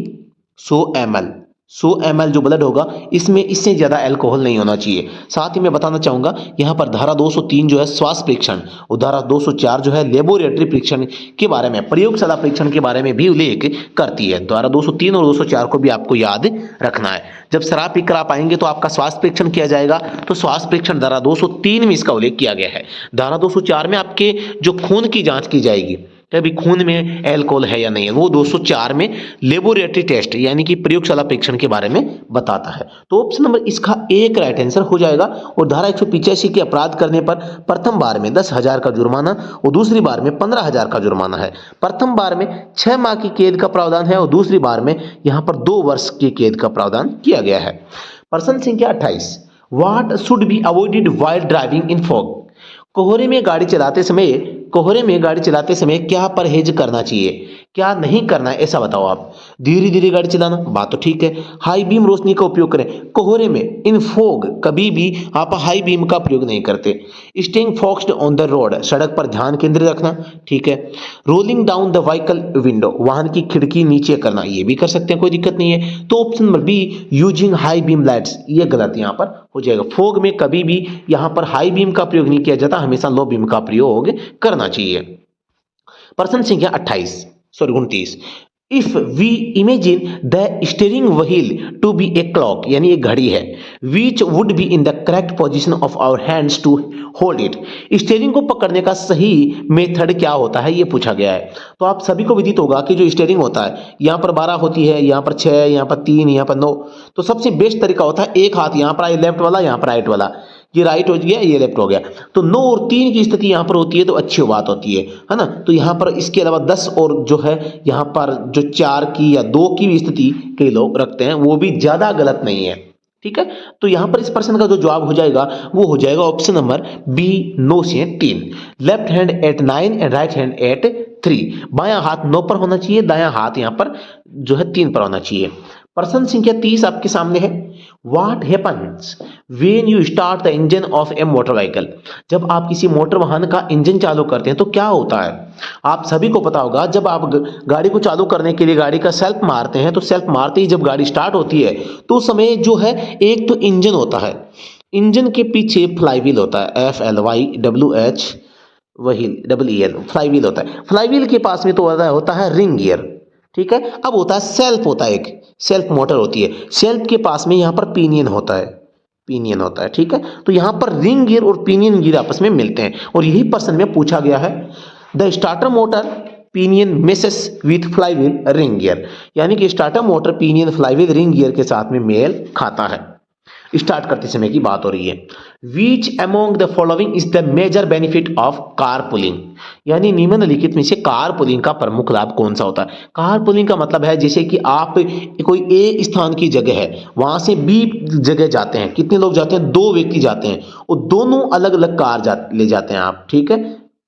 100 ml, 100 ml जो ब्लड होगा इसमें इससे ज्यादा अल्कोहल नहीं होना चाहिए। साथ ही मैं बताना चाहूंगा यहाँ पर धारा 203 जो है स्वास्थ्य परीक्षण और धारा 204 जो है लेबोरेटरी परीक्षण के बारे में, प्रयोगशाला परीक्षण के बारे में भी उल्लेख करती है। धारा 203 और 204 को भी आपको याद रखना है। जब शराब पीकर आप आएंगे तो आपका स्वास्थ्य परीक्षण किया जाएगा, तो स्वास्थ्य परीक्षण धारा 203 में इसका उल्लेख किया गया है। धारा 204 में आपके जो खून की जांच की जाएगी कभी खून में अल्कोहल है या नहीं है, वो 204 में लेबोरेटरी टेस्ट यानी कि प्रयोगशाला परीक्षण के बारे में बताता है। तो ऑप्शन नंबर इसका 1 राइट आंसर हो जाएगा। और धारा 185 के अपराध करने पर प्रथम बार में 10,000 का जुर्माना और दूसरी बार में 15,000 का जुर्माना है। प्रथम बार में 6 माह की कैद का प्रावधान है और दूसरी बार में यहाँ पर 2 वर्ष की कैद का प्रावधान किया गया है। प्रश्न संख्या 28, what should be avoided while driving in fog. कोहरे में गाड़ी चलाते समय क्या परहेज करना चाहिए, क्या नहीं करना है, ऐसा बताओ आप। धीरे धीरे गाड़ी चलाना, बात तो ठीक है। हाई बीम रोशनी का उपयोग करें कोहरे में, इन फोग कभी भी आप हाई बीम का प्रयोग नहीं करते। Staying focused on the road, सड़क पर ध्यान केंद्रित रखना, ठीक है। Rolling down the vehicle window, वाहन की खिड़की नीचे करना, ये भी कर सकते हैं, कोई दिक्कत नहीं है। तो option number be using high beam lights, ये गलत यहाँ पर हो जाएगा। फोग में कभी भी यहाँ पर हाई बीम का प्रयोग नहीं किया जाता, हमेशा लो बीम का प्रयोग करना चाहिए। प्रश्न संख्या 29, if we imagine the steering wheel to be a clock, यानी एक घड़ी है, which would be in the correct position of our hands to hold it. Steering को पकड़ने का सही मेथड क्या होता है, ये पूछा गया है। तो आप सभी को विदित होगा कि जो स्टीयरिंग होता है यहाँ पर 12 होती है, यहाँ पर 6, यहाँ पर 3, यहाँ पर 9, तो सबसे बेस्ट तरीका होता है एक हाथ यहाँ पर लेफ्ट वाला, यहाँ पर राइट वाला, ये राइट हो गया, ये लेफ्ट हो गया, तो 9 और 3 की स्थिति यहाँ पर होती है तो अच्छी बात होती है ना। तो यहाँ पर इसके अलावा 10 और जो है यहाँ पर जो 4 की या 2 की भी स्थिति कई लोग रखते हैं, वो भी ज्यादा गलत नहीं है, ठीक है। तो यहाँ पर इस प्रश्न का जो जवाब हो जाएगा वो हो जाएगा ऑप्शन नंबर बी 9 से 3, left hand eight 9 and right hand eight 3। बायां हाथ 9 पर होना चाहिए, दायां हाथ यहाँ पर जो है 3 पर होना चाहिए। प्रश्न संख्या 30 आपके सामने है, what happens when you start the engine of a motor vehicle. जब आप किसी मोटर वाहन का इंजन चालू करते हैं तो क्या होता है। आप सभी को पता होगा जब आप गाड़ी को चालू करने के लिए गाड़ी का सेल्फ मारते हैं तो सेल्फ मारते ही जब गाड़ी स्टार्ट होती है तो उस समय जो है एक तो इंजन होता है, इंजन के पीछे फ्लाईव्हील होता है, FLYWH वही WEL फ्लाईव्हील होता है। फ्लाईव्हील के पास में तो होता है रिंग गियर, ठीक है। अब होता है सेल्फ, होता है एक सेल्फ मोटर होती है, सेल्फ के पास में यहाँ पर पिनियन होता है, ठीक है। तो यहाँ पर रिंग गियर और पिनियन गियर आपस में मिलते हैं और यही प्रश्न में पूछा गया है। The starter motor pinion meshes with flywheel ring gear, यानी कि starter motor pinion flywheel ring gear के साथ में मेल खाता है। स्टार्ट करते समय की बात हो रही है। Which among the following is the major benefit of car pooling, यानी निम्नलिखित में से कार पुलिंग का प्रमुख लाभ कौन सा होता है। कार पुलिंग का मतलब है जैसे कि आप कोई ए स्थान की जगह है, वहां से बी जगह जाते हैं, कितने लोग जाते हैं, 2 व्यक्ति जाते हैं, और दोनों अलग अलग कार ले जाते हैं आप, ठीक है,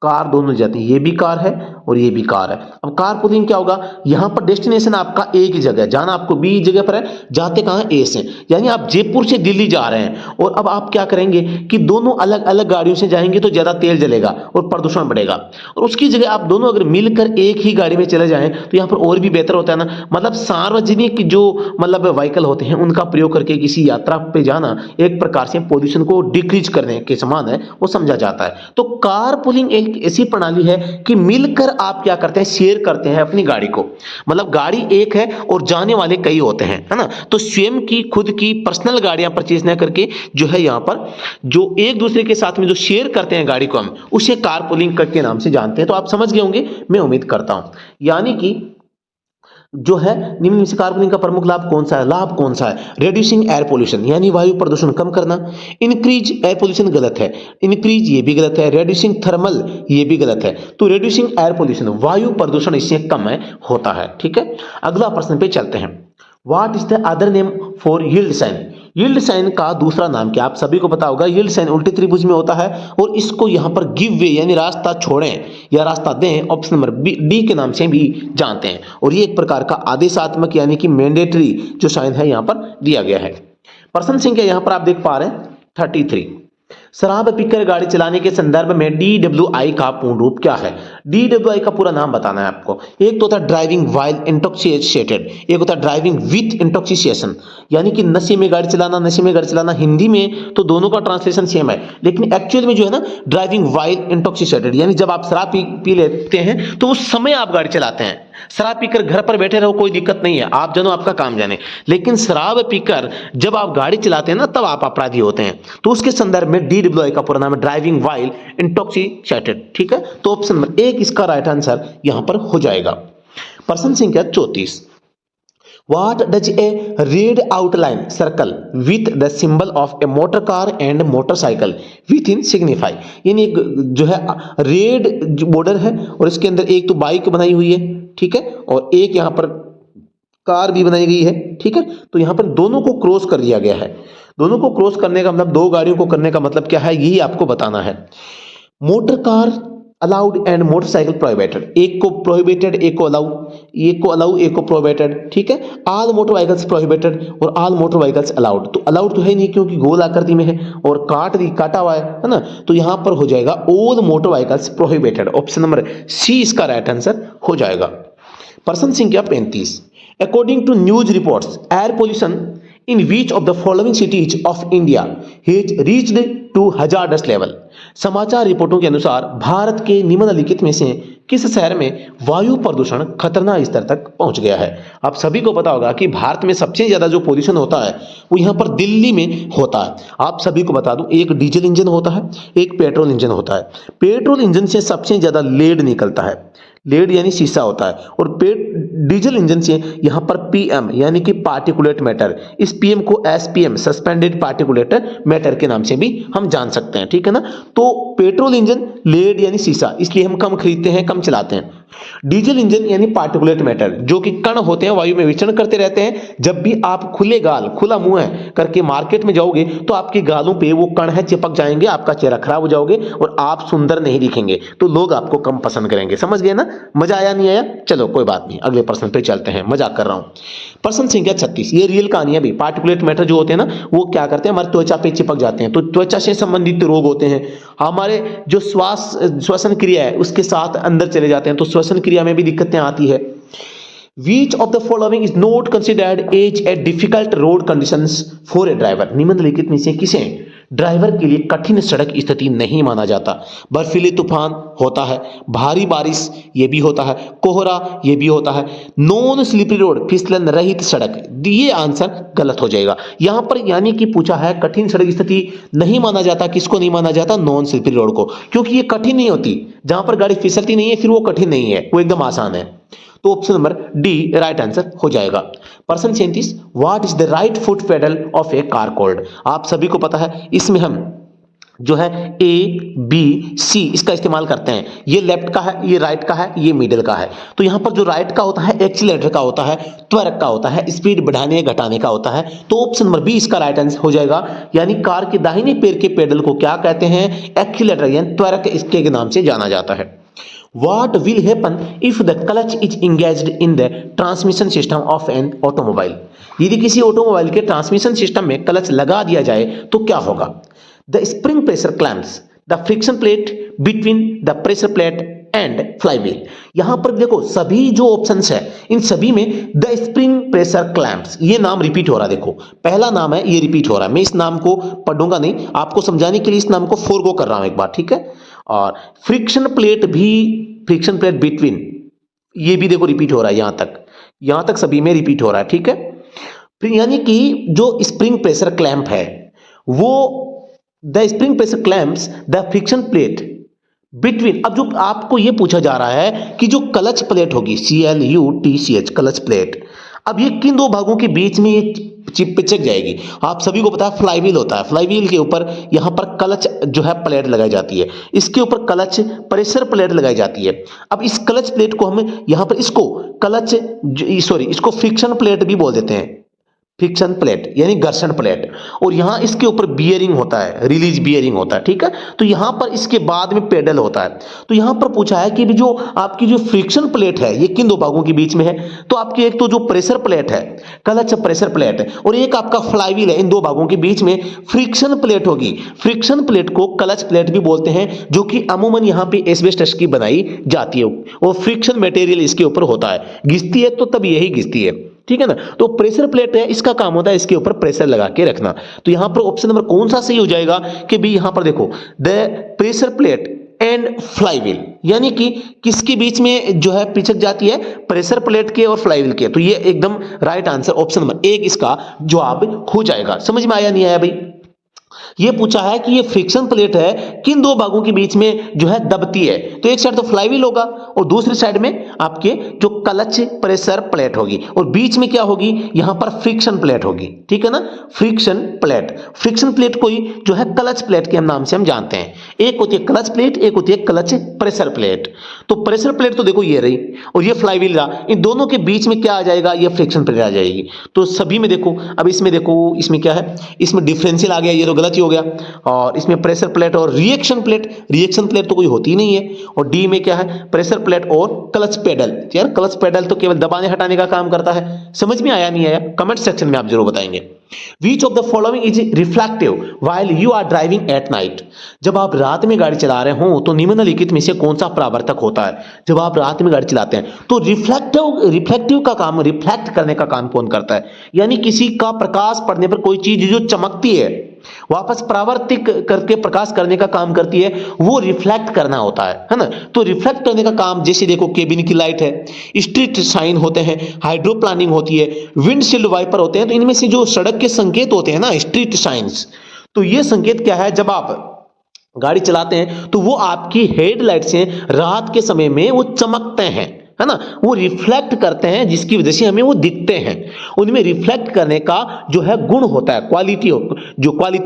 कार दोनों जाती है, ये भी कार है और ये भी कार है। अब कार पुलिंग क्या होगा, यहां पर डेस्टिनेशन आपका एक ही जगह है, जाना आपको बी जगह पर है, जाते कहां ए से, यानी आप जयपुर से दिल्ली जा रहे हैं, और अब आप क्या करेंगे कि दोनों अलग अलग गाड़ियों से जाएंगे तो ज्यादा तेल जलेगा और प्रदूषण बढ़ेगा, और उसकी जगह आप दोनों अगर मिलकर एक ही गाड़ी में चले जाएं तो यहां पर और भी बेहतर होता है ना। मतलब सार्वजनिक जो मतलब व्हीकल होते हैं उनका प्रयोग करके किसी यात्रा पे जाना एक प्रकार से पोल्यूशन को डिक्रीज करने के समान है, वो समझा जाता है। तो कार पुलिंग एक ऐसी प्रणाली है कि मिलकर आप क्या करते हैं, शेयर करते हैं अपनी गाड़ी को, मतलब गाड़ी एक है और जाने वाले कई होते हैं, है ना। तो स्वयं की खुद की पर्सनल गाड़ियां परचेज न करके जो है यहां पर जो एक दूसरे के साथ में जो शेयर करते हैं गाड़ी को, हम उसे कार पुलिंग के नाम से जानते हैं। तो आप समझ गए होंगे, मैं उम्मीद करता हूं। यानी कि जो है निम्न में से कार पुलिंग का प्रमुख लाभ कौन सा है, लाभ कौन सा है, रिड्यूसिंग एयर पोल्यूशन, यानी वायु प्रदूषण कम करना। इंक्रीज एयर पोल्यूशन गलत है, इंक्रीज ये भी गलत है, रिड्यूसिंग थर्मल ये भी गलत है। तो रिड्यूसिंग एयर पोल्यूशन, वायु प्रदूषण इससे कम है होता है, ठीक है। अगला प्रश्न पे चलते हैं। What is the other name for yield sign, yield sign का दूसरा नाम क्या, आप सभी को पता होगा। यील्ड साइन उल्टे त्रिभुज में होता है और इसको यहां पर गिव वे यानी रास्ता छोड़ें या रास्ता दें, ऑप्शन नंबर डी के नाम से भी जानते हैं, और ये एक प्रकार का आदेशात्मक यानी कि मैंडेटरी जो साइन है यहां पर दिया गया है। प्रश्न संख्या यहां पर आप देख पा रहे हैं 33। शराब पीकर गाड़ी चलाने के संदर्भ में DWI का पूर्ण रूप क्या है। DWI का पूरा नाम बताना है आपको। एक तो होता है ड्राइविंग वाइल इंटॉक्सिकेटेड, एक होता है ड्राइविंग विथ इंटॉक्सिकेशन, यानी कि नशे में गाड़ी चलाना, नशे में गाड़ी चलाना। हिंदी में तो दोनों का ट्रांसलेशन सेम है, लेकिन एक्चुअल में जो है ना ड्राइविंग वाइल इंटॉक्सिकेटेड, यानी जब आप शराब पी लेते हैं तो उस समय आप गाड़ी चलाते हैं। शराब पीकर घर पर बैठे रहो कोई दिक्कत नहीं है, आप जानो आपका काम जाने, लेकिन शराब पीकर जब आप गाड़ी चलाते हैं ना तब आप अपराधी होते हैं। तो उसके संदर्भ में DWI का पूरा नाम है ड्राइविंग वाइल इंटॉक्सिकेटेड, ठीक है। तो ऑप्शन नंबर 1 इसका राइट आंसर यहां पर हो जाएगा। प्रश्न संख्या 34। What does a red outline circle with the symbol of a motor car and motorcycle within signify, यानी एक जो है रेड बॉर्डर है और इसके अंदर एक तो बाइक बनाई हुई है, ठीक है, और एक यहां पर कार भी बनाई गई है, ठीक है। तो यहां पर दोनों को क्रॉस कर दिया गया है। दोनों को क्रॉस करने का मतलब, दो गाड़ियों को करने का मतलब क्या है, यही आपको बताना है। Motor car allowed and motorcycle prohibited, एक को प्रोहिबिटेड एक को अलाउ, एक को अलाउ एक को प्रोहिबिटेड, ठीक है। ऑल मोटर व्हीकल्स प्रोहिबिटेड और ऑल मोटर व्हीकल्स अलाउड, तो अलाउड तो है नहीं क्योंकि गोल आकृति में है और काटा हुआ है ना। तो यहां पर हो जाएगा all motor vehicles prohibited, option number C इसका राइट आंसर हो जाएगा। प्रश्न संख्या 35। According to news reports air pollution in which of the following cities of India has reached to hazardous level, समाचार रिपोर्टों के अनुसार भारत के निम्नलिखित में से किस शहर में वायु प्रदूषण खतरनाक स्तर तक पहुंच गया है। आप सभी को पता होगा कि भारत में सबसे ज्यादा जो पोल्यूशन होता है वो यहां पर दिल्ली में होता है। आप सभी को बता दूं, एक डीजल इंजन होता है, एक पेट्रोल इंजन होता है। पेट्रोल इंजन से सबसे ज्यादा लेड निकलता है, लेड यानी शीशा होता है, और डीजल इंजन से यहां पर PM यानी कि पार्टिकुलेट मैटर, इस PM को SPM सस्पेंडेड पार्टिकुलेट मैटर के नाम से भी हम जान सकते हैं, ठीक है ना। तो पेट्रोल इंजन लेड यानी शीशा, इसलिए हम कम खरीदते हैं, कम चलाते हैं। डीजल इंजन यानी पार्टिकुलेट मैटर, जो कि कण होते हैं, वायु में विचरण करते रहते हैं। जब भी आप खुले गाल खुला मुंह है करके मार्केट में जाओगे तो आपके गालों पे वो कण है चिपक जाएंगे, आपका चेहरा खराब हो जाओगे और आप सुंदर नहीं दिखेंगे, तो लोग आपको कम पसंद करेंगे। समझ गए ना, मजा आया नहीं आया, चलो कोई बात नहीं, अगले प्रश्न पे चलते हैं, मजाक कर रहा हूं। प्रश्न संख्या 36, ये रियल कहानी है भी। पार्टिकुलेट मैटर जो होते हैं ना वो क्या करते हैं, हमारे त्वचा पे चिपक जाते हैं, तो त्वचा से संबंधित रोग होते हैं। हमारे जो श्वसन क्रिया है उसके साथ अंदर चले जाते हैं, तो श्वसन क्रिया में भी दिक्कतें आती है। Which of the following is not considered as a difficult road conditions for a driver, निम्नलिखित में से किसे ड्राइवर के लिए कठिन सड़क स्थिति नहीं माना जाता। बर्फीले तूफान होता है, भारी बारिश ये भी होता है, कोहरा ये भी होता है, नॉन स्लिपरी रोड फिसलन रहित सड़क, ये आंसर गलत हो जाएगा। यहां पर यानी कि पूछा है कठिन सड़क स्थिति नहीं माना जाता, किसको नहीं माना जाता? नॉन स्लिपरी रोड को, क्योंकि ये कठिन नहीं होती। जहां पर गाड़ी फिसलती नहीं है फिर वो कठिन नहीं है, वो एकदम आसान है। तो option number D right answer हो जाएगा। प्रश्न 37, what is the right foot pedal of A car called? आप सभी को पता है, इसमें हम जो है ए बी सी इसका इस्तेमाल करते हैं। ये लेफ्ट का है, ये राइट का है, ये मिडिल का है। तो यहां पर जो राइट का होता है एक्सीलरेटर का होता है, त्वरक का होता है, स्पीड बढ़ाने घटाने का होता है। तो ऑप्शन नंबर बी इसका राइट आंसर हो जाएगा। यानी कार के दाहिने पैर के पेडल को क्या कहते हैं? एक्सीलरेटर यानी त्वरक इसके नाम से जाना जाता है। What will happen if the clutch is engaged in the transmission system of an automobile? यदि किसी ऑटोमोबाइल के ट्रांसमिशन सिस्टम में क्लच लगा दिया जाए तो क्या होगा? The spring pressure clamps, the friction plate between the pressure plate and flywheel. यहां पर देखो सभी जो ऑप्शंस है इन सभी में द स्प्रिंग प्रेशर क्लैंप्स ये नाम रिपीट हो रहा है। देखो पहला नाम है ये रिपीट हो रहा है, मैं इस नाम को पढ़ूंगा नहीं, आपको समझाने के लिए इस नाम को फोरगो कर रहा हूं एक बार, ठीक है। और फ्रिक्शन प्लेट भी, फ्रिक्शन प्लेट बिटवीन ये भी देखो रिपीट हो रहा है, यहां तक सभी में रिपीट हो रहा है, ठीक है। फिर यानी कि जो स्प्रिंग प्रेशर क्लैंप है वो the spring pressure clamps the friction plate between. अब जो आपको ये पूछा जा रहा है कि जो क्लच प्लेट होगी CLUTCH क्लच प्लेट, अब ये किन दो भागों के बीच में ये चिप पिचक जाएगी? आप सभी को पता है फ्लाईव्हील होता है, फ्लाईव्हील के ऊपर यहाँ पर क्लच जो है प्लेट लगाई जाती है, इसके ऊपर क्लच प्रेशर प्लेट लगाई जाती है। अब इस क्लच प्लेट को हम यहाँ पर इसको फ्रिक्शन प्लेट भी बोल देते हैं, फ्रिक्शन प्लेट यानी घर्षण प्लेट। और यहां इसके ऊपर बियरिंग होता है, रिलीज बियरिंग होता है, ठीक है। तो यहां पर इसके बाद में पेडल होता है। तो यहां पर पूछा है कि भी जो आपकी जो फ्रिक्शन प्लेट है ये किन दो भागों के बीच में है? तो आपकी एक तो जो प्रेशर प्लेट है, क्लच प्रेशर प्लेट है, और एक आपका फ्लाईव्हील है, इन दो भागों के बीच में फ्रिक्शन प्लेट होगी। फ्रिक्शन प्लेट को क्लच प्लेट भी बोलते हैं, जो कि अमूमन यहां पे एस्बेस्टस की बनाई जाती है और फ्रिक्शन मटेरियल इसके ऊपर होता है, घिसती है तो तब यही घिसती है, ठीक है ना। तो प्रेशर प्लेट है, इसका काम होता है इसके ऊपर प्रेशर लगा के रखना। तो यहां पर ऑप्शन नंबर कौन सा सही हो जाएगा कि भी यहां पर देखो the pressure plate and flywheel, यानी कि किसके बीच में जो है पिचक जाती है? प्रेशर प्लेट के और फ्लाईव्हील के। तो ये एकदम राइट आंसर ऑप्शन नंबर 1 इसका जवाब हो जाएगा। समझ में आया नहीं आया भाई? ये पूछा है कि ये फ्रिक्शन प्लेट है किन दो भागों के बीच में जो है दबती है? तो एक साइड तो फ्लाईव्हील होगा और दूसरी साइड में आपके जो क्लच प्रेशर प्लेट होगी, और बीच में क्या होगी? यहां पर फ्रिक्शन प्लेट होगी, ठीक है ना। फ्रिक्शन प्लेट, फ्रिक्शन प्लेट को ही जो है क्लच प्लेट के नाम से हम जानते हैं। एक होती है क्लच प्लेट, एक होती है क्लच प्रेशर प्लेट। तो प्रेशर प्लेट तो देखो ये रही और ये फ्लाईव्हील रहा, इन दोनों के बीच में क्या आ जाएगा? ये फ्रिक्शन प्लेट आ जाएगी। तो सभी में देखो, अब इसमें देखो इसमें क्या है? इसमें डिफरेंशियल आ गया, ये तो गलत हो गया। और इसमें प्रेशर प्लेट और रिएक्शन प्लेट तो कोई होती नहीं है। और डी में क्या है? प्रेशर प्लेट और क्लच पेडल। यार क्लच पेडल तो केवल दबाने हटाने का काम करता है। समझ में आया नहीं आया? कमेंट सेक्शन में आप जरूर बताएंगे। Which of the following is reflective while you are driving at night? जब आप रात में गाड़ी चला रहे हो तो निम्नलिखित में से कौन सा परावर्तक होता है? जब आप रात में गाड़ी चलाते हैं तो रिफ्लेक्टिव का काम, रिफ्लेक्ट करने का काम कौन करता है? यानी किसी का प्रकाश पड़ने पर कोई चीज जो चमकती है वापस परावर्तित करके प्रकाश करने का काम करती है, वो रिफ्लेक्ट करना होता है ना। तो रिफ्लेक्ट करने का काम जैसे देखो केबिन की लाइट है, स्ट्रीट साइन होते हैं, हाइड्रोप्लानिंग होती है, विंडशील्ड वाइपर होते हैं। तो इनमें से जो सड़क के संकेत होते हैं ना, स्ट्रीट साइंस, तो ये संकेत क्या है? जब आप गाड़ी चलाते हैं तो वो आपकी हेडलाइट से रात के समय में वो चमकते हैं, है ना, वो रिफ्लेक्ट करते हैं, जिसकी वजह से हमें वो दिखते हैं। उनमें रिफ्लेक्ट करने का जो है गुण होता है, क्वालिटी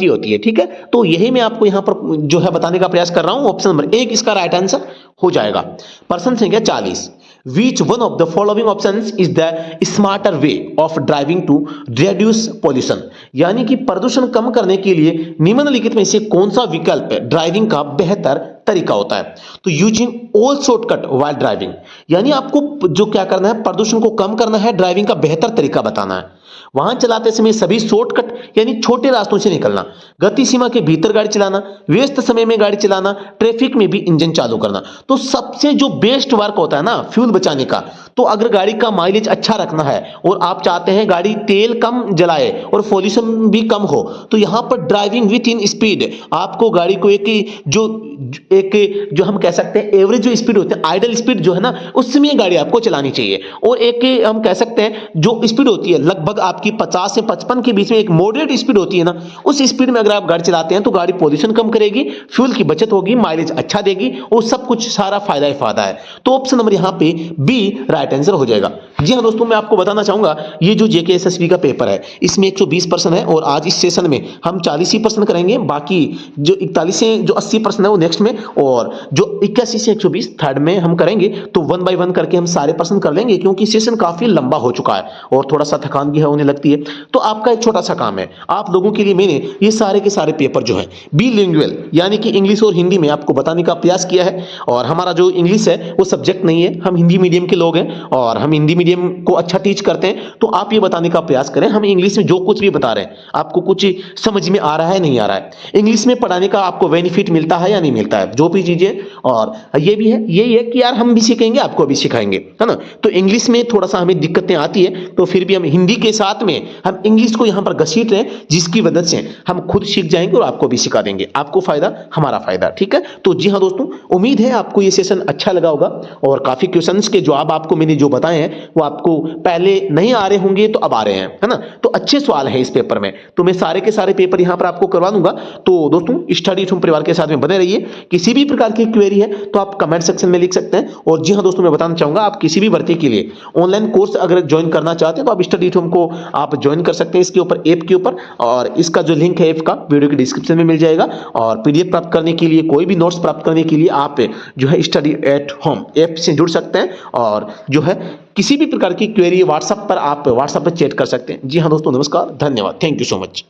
होती है, ठीक है। तो यही मैं आपको यहां पर जो है बताने का प्रयास कर रहा हूं। ऑप्शन नंबर 1 इसका राइट आंसर हो जाएगा। प्रश्न संख्या 40, Which one of the following options is the smarter way of driving to reduce pollution? यानी कि प्रदूषण कम करने के लिए निम्नलिखित में से कौन सा विकल्प ड्राइविंग का बेहतर तरीका होता है? तो using all shortcut while driving, यानी आपको जो क्या करना है, प्रदूषण को कम करना है, ड्राइविंग का बेहतर तरीका बताना है। वाहन चलाते समय सभी शॉर्टकट यानी छोटे रास्तों से निकलना, गति सीमा के भीतर गाड़ी चलाना, व्यस्त समय में गाड़ी चलाना, ट्रैफिक में भी इंजन चालू करना। तो सबसे जो बेस्ट वर्क होता है ना फ्यूल बचाने का, तो अगर गाड़ी का माइलेज अच्छा रखना है और आप चाहते हैं गाड़ी तेल कम जलाए और पॉल्यूशन भी कम हो, तो यहाँ पर ड्राइविंग विथ इन स्पीड आपको गाड़ी को जो हम कह सकते हैं एवरेज जो स्पीड होते हैं, आइडल स्पीड जो है ना, उसमें ये गाड़ी आपको चलानी चाहिए। और एक हम कह सकते हैं जो स्पीड होती है लगभग आपकी 50 से 55 के बीच में, एक मॉडरेट स्पीड होती है ना, उस स्पीड में अगर आप गाड़ी चलाते हैं तो गाड़ी पॉल्यूशन कम करेगी, फ्यूल की बचत होगी, माइलेज अच्छा देगी और सब कुछ सारा फायदा ही फायदा है। तो ऑप्शन नंबर यहाँ पे बी राइट आंसर हो जाएगा। जी हाँ दोस्तों, मैं आपको बताना चाहूंगा ये जो जेके एसएसबी का पेपर है इसमें 120% है और आज इस सेशन में हम 40% करेंगे, बाकी जो 41 से जो 80% है वो नेक्स्ट में, और जो 81 से 120 थर्ड में हम करेंगे। तो 1 बाय 1 करके हम सारे पर्सन कर लेंगे क्योंकि सेशन काफी लंबा हो चुका है और थोड़ा सा थकान भी होने लगती है। तो आपका एक छोटा सा काम है, आप लोगों के लिए मैंने ये सारे के सारे पेपर जो है बिलिंगुअल यानी कि इंग्लिश और हिंदी में आपको बताने का प्रयास किया है। और हमारा जो इंग्लिश है वो सब्जेक्ट नहीं है, हम हिंदी मीडियम के लोग हैं और हम हिंदी मीडियम को अच्छा टीच करते हैं। तो आप ये बताने का प्रयास करें हम इंग्लिश में जो कुछ भी बता रहे हैं आपको कुछ समझ में आ रहा है नहीं आ रहा है, इंग्लिश में पढ़ाने का आपको बेनिफिट मिलता है या नहीं मिलता है, जो भी चीजें। और ये भी है, यही है कि यार हम भी सीखेंगे आपको भी सिखाएंगे, है ना। तो इंग्लिश में थोड़ा सा हमें दिक्कतें आती है, तो फिर भी हम हिंदी के साथ में हम इंग्लिश को यहां पर घसीट रहे हैं, जिसकी वजह से हम खुद सीख जाएंगे और आपको भी सिखा देंगे। आपको फायदा हमारा फायदा, ठीक है। तो जी हाँ दोस्तों, उम्मीद है आपको ये सेशन अच्छा लगा होगा और काफी क्वेश्चंस के जवाब आपको मैंने जो बताए हैं वो आपको पहले नहीं आ रहे होंगे तो अब आ रहे हैं, है ना। तो अच्छे सवाल है इस पेपर में, तो मैं सारे के सारे पेपर यहां पर आपको करवा दूंगा। तो दोस्तों स्टडी टूम परिवार के साथ में बने रहिए। किसी भी प्रकार की क्वेरी है तो आप कमेंट सेक्शन में लिख सकते हैं। और जी हाँ दोस्तों, मैं बताना चाहूंगा आप किसी भी भर्ती के लिए ऑनलाइन कोर्स अगर ज्वाइन करना चाहते हैं तो आप स्टडी टूम को आप ज्वाइन कर सकते हैं इसके ऊपर, ऐप के ऊपर। और इसका जो लिंक है ऐप का वीडियो के डिस्क्रिप्शन में मिल जाएगा। और पीडीएफ प्राप्त करने के लिए, कोई भी नोट्स प्राप्त करने के लिए आप जो है स्टडी एट होम ऐप से जुड़ सकते हैं। और जो है किसी भी प्रकार की क्वेरी व्हाट्सएप पर आप व्हाट्सएप पर चैट कर सकते हैं। जी हाँ दोस्तों, नमस्कार, धन्यवाद, थैंक यू सो मच।